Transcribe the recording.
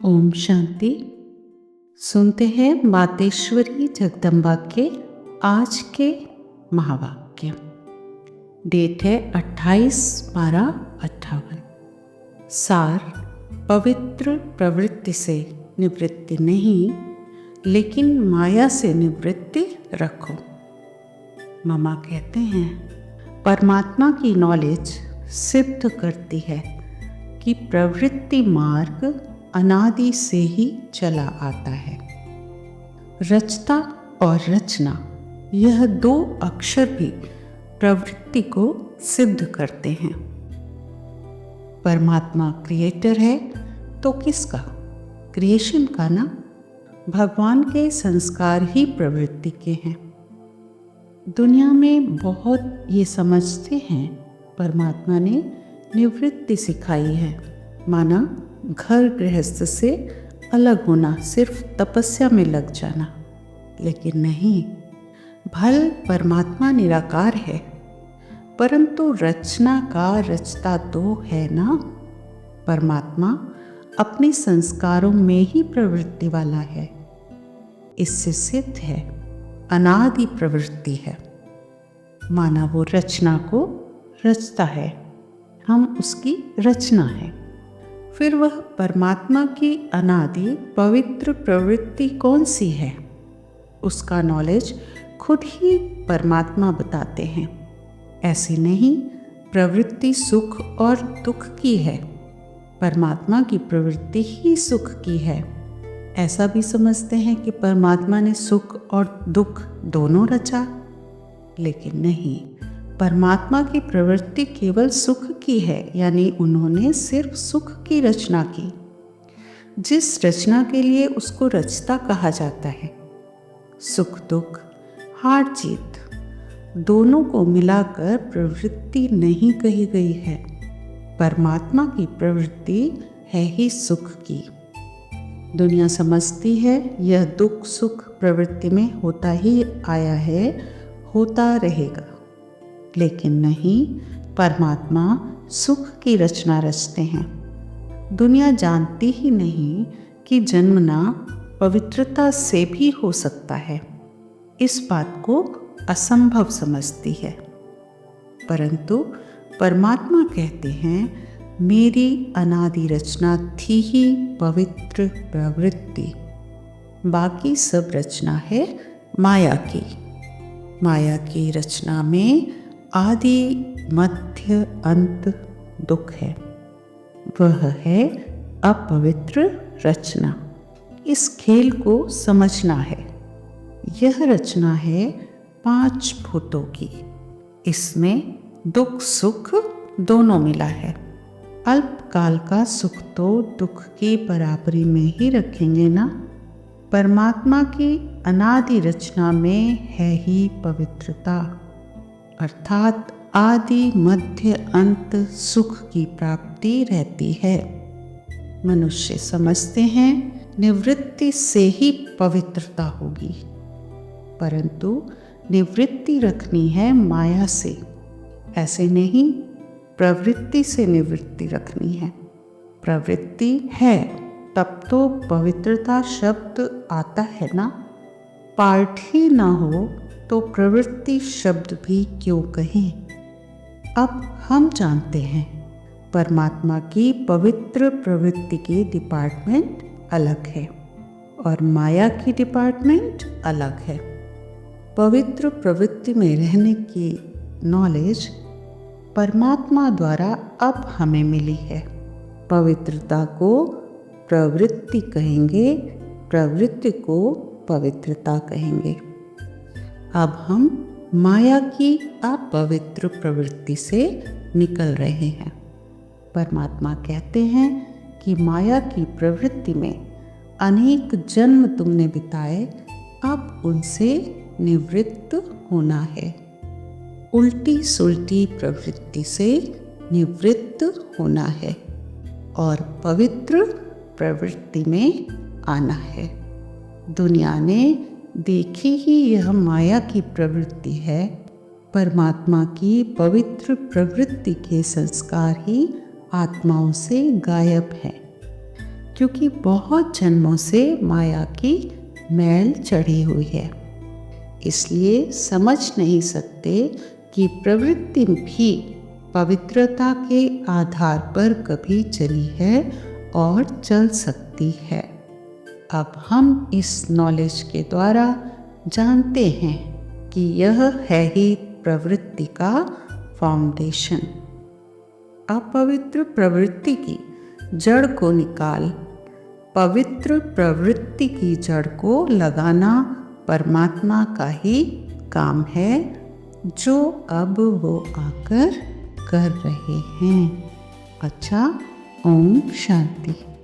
ओम शांति। सुनते हैं मातेश्वरी जगदम्बा के आज के महावाक्य। डेट है 28/12/58। सार: पवित्र प्रवृत्ति से निवृत्ति नहीं, लेकिन माया से निवृत्ति रखो। मामा कहते हैं, परमात्मा की नॉलेज सिद्ध करती है कि प्रवृत्ति मार्ग अनादि से ही चला आता है। रचता और रचना, यह दो अक्षर भी प्रवृत्ति को सिद्ध करते हैं। परमात्मा क्रिएटर है तो किसका? क्रिएशन का ना। भगवान के संस्कार ही प्रवृत्ति के हैं। दुनिया में बहुत ये समझते हैं परमात्मा ने निवृत्ति सिखाई है, माना घर गृहस्थ से अलग होना, सिर्फ तपस्या में लग जाना। लेकिन नहीं, भल परमात्मा निराकार है, परंतु रचना का रचता तो है ना। परमात्मा अपने संस्कारों में ही प्रवृत्ति वाला है। इससे सिद्ध है अनादि प्रवृत्ति है, माना वो रचना को रचता है, हम उसकी रचना है। फिर वह परमात्मा की अनादि पवित्र प्रवृत्ति कौन सी है, उसका नॉलेज खुद ही परमात्मा बताते हैं। ऐसी नहीं प्रवृत्ति सुख और दुख की है, परमात्मा की प्रवृत्ति ही सुख की है। ऐसा भी समझते हैं कि परमात्मा ने सुख और दुख दोनों रचा, लेकिन नहीं, परमात्मा की प्रवृत्ति केवल सुख की है, यानी उन्होंने सिर्फ सुख की रचना की। जिस रचना के लिए उसको रचता कहा जाता है। सुख दुख, हार जीत, दोनों को मिलाकर प्रवृत्ति नहीं कही गई है। परमात्मा की प्रवृत्ति है ही सुख की। दुनिया समझती है यह दुख सुख प्रवृत्ति में होता ही आया है, होता रहेगा। लेकिन नहीं, परमात्मा सुख की रचना रचते हैं। दुनिया जानती ही नहीं कि जन्मना पवित्रता से भी हो सकता है। इस बात को असंभव समझती है। परंतु परमात्मा कहते हैं, मेरी अनादि रचना थी ही पवित्र प्रवृत्ति, बाकी सब रचना है माया की। माया की रचना में आदि मध्य अंत दुख है, वह है अपवित्र रचना। इस खेल को समझना है। यह रचना है 5 भूतों की। इसमें दुख सुख दोनों मिला है। अल्पकाल का सुख तो दुख की बराबरी में ही रखेंगे ना। परमात्मा की अनादि रचना में है ही पवित्रता, अर्थात आदि मध्य अंत सुख की प्राप्ति रहती है। मनुष्य समझते हैं निवृत्ति से ही पवित्रता होगी, परंतु निवृत्ति रखनी है माया से। ऐसे नहीं, प्रवृत्ति से निवृत्ति रखनी है। प्रवृत्ति है तब तो पवित्रता शब्द आता है ना। पाठ ही ना हो तो प्रवृत्ति शब्द भी क्यों कहें। अब हम जानते हैं परमात्मा की पवित्र प्रवृत्ति की डिपार्टमेंट अलग है और माया की डिपार्टमेंट अलग है। पवित्र प्रवृत्ति में रहने की नॉलेज परमात्मा द्वारा अब हमें मिली है। पवित्रता को प्रवृत्ति कहेंगे, प्रवृत्ति को पवित्रता कहेंगे। अब हम माया की अपवित्र प्रवृत्ति से निकल रहे हैं। परमात्मा कहते हैं कि माया की प्रवृत्ति में अनेक जन्म तुमने बिताए, अब उनसे निवृत्त होना है। उल्टी सुल्टी प्रवृत्ति से निवृत्त होना है और पवित्र प्रवृत्ति में आना है। दुनिया ने देखी ही यह माया की प्रवृत्ति है। परमात्मा की पवित्र प्रवृत्ति के संस्कार ही आत्माओं से गायब है। क्योंकि बहुत जन्मों से माया की मैल चढ़ी हुई है। इसलिए समझ नहीं सकते कि प्रवृत्ति भी पवित्रता के आधार पर कभी चली है और चल सकती है। अब हम इस नॉलेज के द्वारा जानते हैं कि यह है ही प्रवृत्ति का फाउंडेशन। अपवित्र प्रवृत्ति की जड़ को निकाल पवित्र प्रवृत्ति की जड़ को लगाना परमात्मा का ही काम है, जो अब वो आकर कर रहे हैं। अच्छा, ओम शांति।